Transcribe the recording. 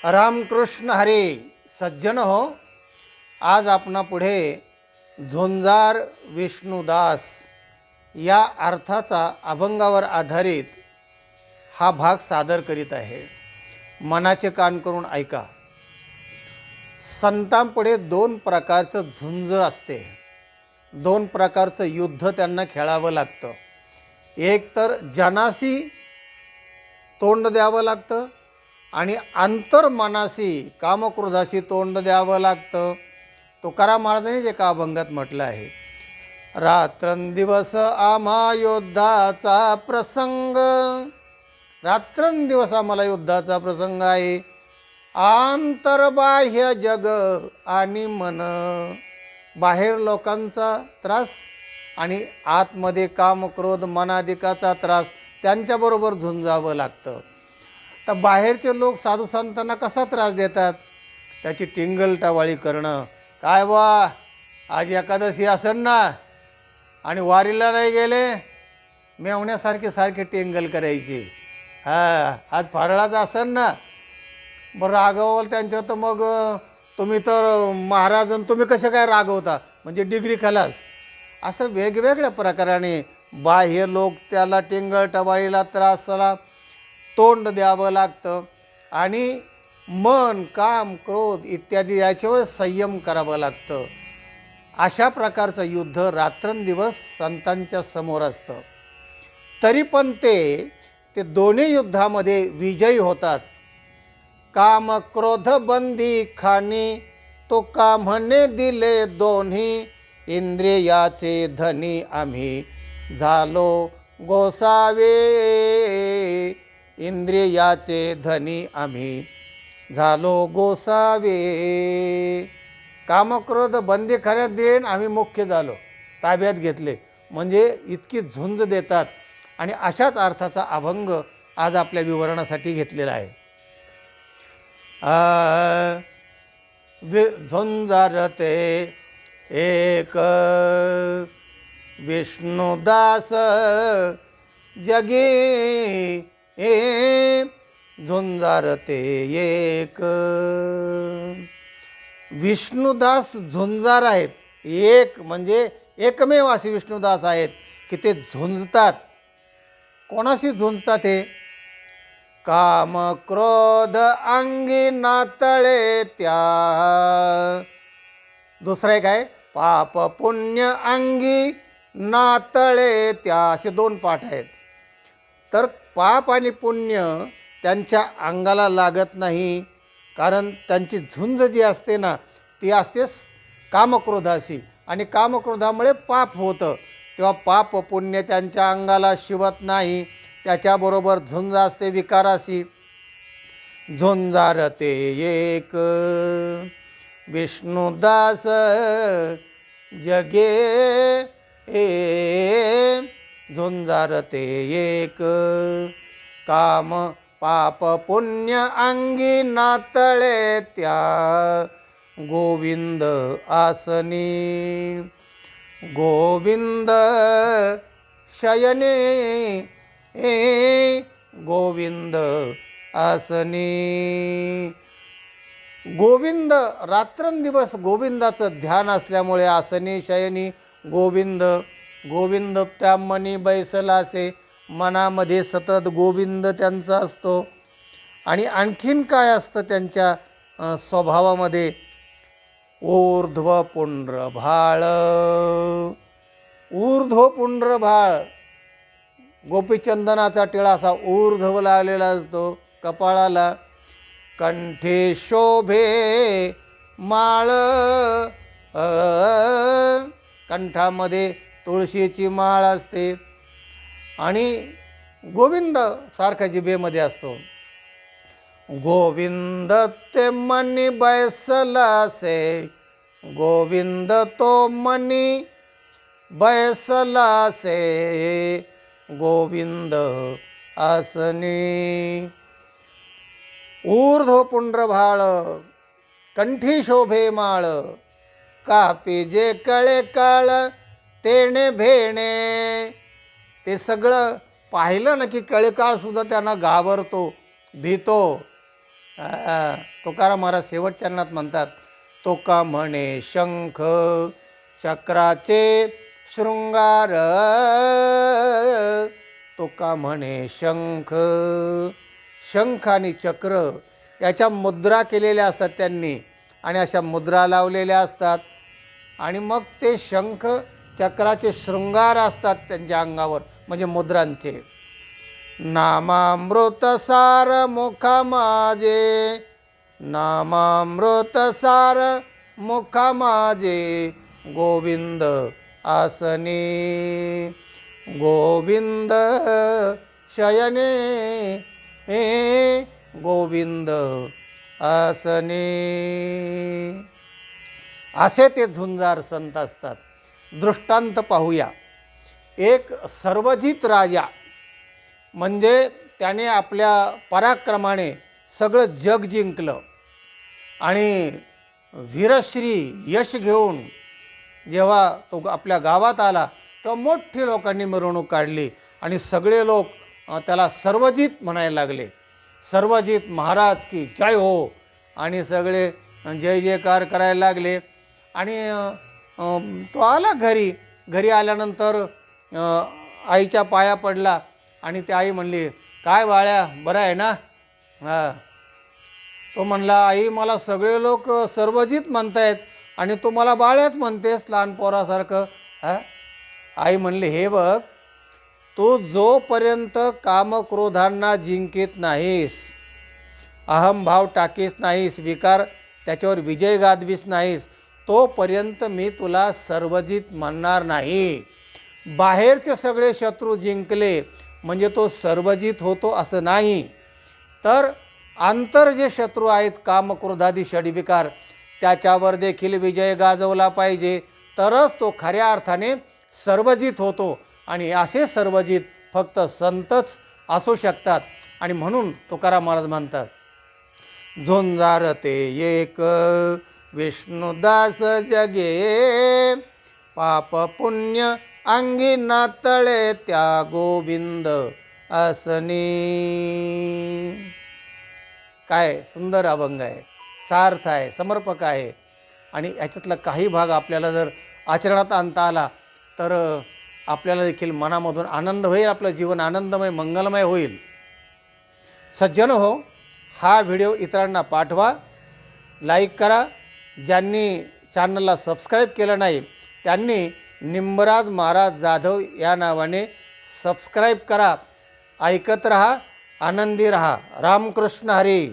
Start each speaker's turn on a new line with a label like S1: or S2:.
S1: रामकृष्ण हरी सज्जन हो. आज आपणा पुढे झुंजार विष्णुदास या अर्थाचा अभंगावर आधारित हा भाग सादर करीत आहे. मनाचे कान करून ऐका. संतांपुढे दोन प्रकारचं झुंज असते, दोन प्रकारचं युद्ध त्यांना खेळावं लागतं. एक तर जनासी तोंड द्यावं लागतं आणि अंतर्मनाशी कामक्रोधाशी तोंड द्यावं लागतं. तुकाराम महाराजांनी जे का अभंगात म्हटलं आहे, रात्रंदिवस आम्हा युद्धाचा प्रसंग, रात्रंदिवस आम्हाला युद्धाचा प्रसंग आहे. आंतरबाह्य जग आणि मन, बाहेर लोकांचा त्रास आणि आतमध्ये कामक्रोध मनाधिकाचा त्रास, त्यांच्याबरोबर झुंजावं लागतं. तर बाहेरचे लोक साधू संतांना कसा त्रास देतात, त्याची टिंगलटावाळी करणं. काय बा, आज एकादशी असेल ना आणि वारीला नाही गेले, मेवण्यासारखे सारखे टिंगल करायची. आज फराळाचं असेल ना, बरं रागवल त्यांच्यावर, तर मग तुम्ही तर महाराजन तुम्ही कसे काय रागवता, म्हणजे डिग्री खलास. असं वेगवेगळ्या प्रकाराने बाह्य लोक त्याला टिंगलटवाळीला त्रासाला तोंड द्यावं लागतं आणि मन काम क्रोध इत्यादी याच्यावर संयम करावं लागतं. अशा प्रकारचं युद्ध रात्रंदिवस संतांच्या समोर असतं. तरी पण ते दोन्ही युद्धामध्ये विजयी होतात. काम क्रोध बंदी खानी तो काम्हने दिले दोन्ही, इंद्रियाचे धनी आम्ही झालो गोसावे, इंद्रियाचे धनी आम्ही झालो गोसावे. कामक्रोध बंदीखान्यात देऊन आम्ही मुख्य झालो, ताब्यात घेतले, म्हणजे इतकी झुंज देतात. आणि अशाच अर्थाचा अभंग आज आपल्या विवरणासाठी घेतलेला आहे. झुंजारते एक विष्णुदास जगे, झुंजारते एक. विष्णुदास झुंजार आहेत, एक म्हणजे एकमेव असे विष्णुदास आहेत की ते झुंजतात. कोणाशी झुंजतात हे? काम क्रोध अंगी नातळे त्या. दुसरं एक आहे पाप पुण्य अंगी नातळे त्या, असे दोन पाठ आहेत. तर पाप आणि पुण्य त्यांच्या अंगाला लागत नाही, कारण त्यांची झुंज जी असते ना, ती असते कामक्रोधाशी, आणि कामक्रोधामुळे पाप होतं. तेव्हा पाप पुण्य त्यांच्या अंगाला शिवत नाही, त्याच्याबरोबर झुंज असते विकाराशी. झुंजारते एक विष्णुदास जगे, झुंजारते एक काम पाप पुण्य अंगी नातळे त्या. गोविंद आसनी गोविंद शयने, गोविंद आसनी. गोविंद रात्रंदिवस गोविंदाचं ध्यान असल्यामुळे आसनी शयनी गोविंद. गोविंद त्या मनी बैसलासे, मनामध्ये सतत गोविंद त्यांचा असतो. आणि आणखीन काय असतं त्यांच्या स्वभावामध्ये? ऊर्ध्व पुंड्रभाळ, ऊर्ध्व पुंड्रभाळ, गोपीचंदनाचा टिळा असा ऊर्ध्व लागलेला असतो कपाळाला. कंठे शोभे माळ, कंठामध्ये तुळशीची माळ असते आणि गोविंद सारखा जिभेमध्ये असतो. गोविंद ते मनी बैसलासे, गोविंद तो मनी बैसलासे, गोविंद आसनी. ऊर्ध्व पुंड्रभाळ, कंठी शोभे माळ, कापी जे कळे काळ तेणे भेणे. ते सगळं पाहिलं ना की कळकाळ सुद्धा त्यांना घाबरतो, भीतो. तुकाराम महाराज शेवट चरणात म्हणतात, तुका म्हणे शंख चक्राचे शृंगार, तुका म्हणे शंख आणि चक्र याच्या मुद्रा केलेल्या असतात त्यांनी, आणि अशा मुद्रा लावलेल्या असतात, आणि मग ते शंख चक्राचे शृंगार असतात त्यांच्या अंगावर, म्हणजे मुद्रांचे. नामामृत सार मुखा माझे, नामामृत सार मुखा माझे, गोविंद आसने, गोविंद शयने, हे गोविंद आसने. असे ते झुंजार संत असतात. दृष्टांत पाहूया. एक सर्वजित राजा, म्हणजे त्याने आपल्या पराक्रमाने सगळं जग जिंकलं, आणि वीरश्री यश घेऊन जेव्हा तो आपल्या गावात आला तेव्हा मोठी लोकांनी मिरवणूक काढली, आणि सगळे लोक त्याला सर्वजित म्हणायला लागले, सर्वजित महाराज की जय हो, आणि सगळे जय जयकार करायला लागले. आणि तो आला घरी आल्यानंतर आईच्या पाया पडला, आणि त्या आई म्हणली, काय बाळ्या बरं आहे ना? तो म्हणला, आई मला सगळे लोक सर्वजित म्हणतायत आणि तू मला बाळ्याच म्हणतेस लहान पोरासारखं. आई म्हणली, हे बघ, तू जोपर्यंत कामक्रोधांना जिंकीत नाहीस, अहमभाव टाकीस नाहीस, विकार त्याच्यावर विजय गाजवीस नाहीस, तोपर्यंत मी तुला सर्वजित म्हणणार नाही. बाहेरचे सगळे शत्रू जिंकले म्हणजे तो सर्वजित होतो असं नाही, तर आंतर जे शत्रू आहेत कामक्रोधादी षडविकार, त्याच्यावर देखील विजय गाजवला पाहिजे, तरच तो खऱ्या अर्थाने सर्वजित होतो. आणि असे सर्वजित फक्त संतच असू शकतात. आणि म्हणून तुकाराम महाराज म्हणतात, झुंजारते एक विष्णुदास जगे, पाप पुण्य अंगी नातळे त्या गोविंद आसनी. काय सुंदर अभंग आहे, सार्थ आहे, समर्पक आहे. आणि याच्यातला काही भाग आपल्याला जर आचरणात आणता आला तर आपल्याला देखील मनामधून आनंद होईल, आपलं जीवन आनंदमय मंगलमय होईल. सज्जन हो, हा व्हिडिओ इतरांना पाठवा, लाईक करा. ज्यांनी चॅनलला सबस्क्राईब केलं नाही त्यांनी निंबराज महाराज जाधव या नावाने सबस्क्राईब करा. ऐकत रहा, आनंदी रहा. रामकृष्ण हरी.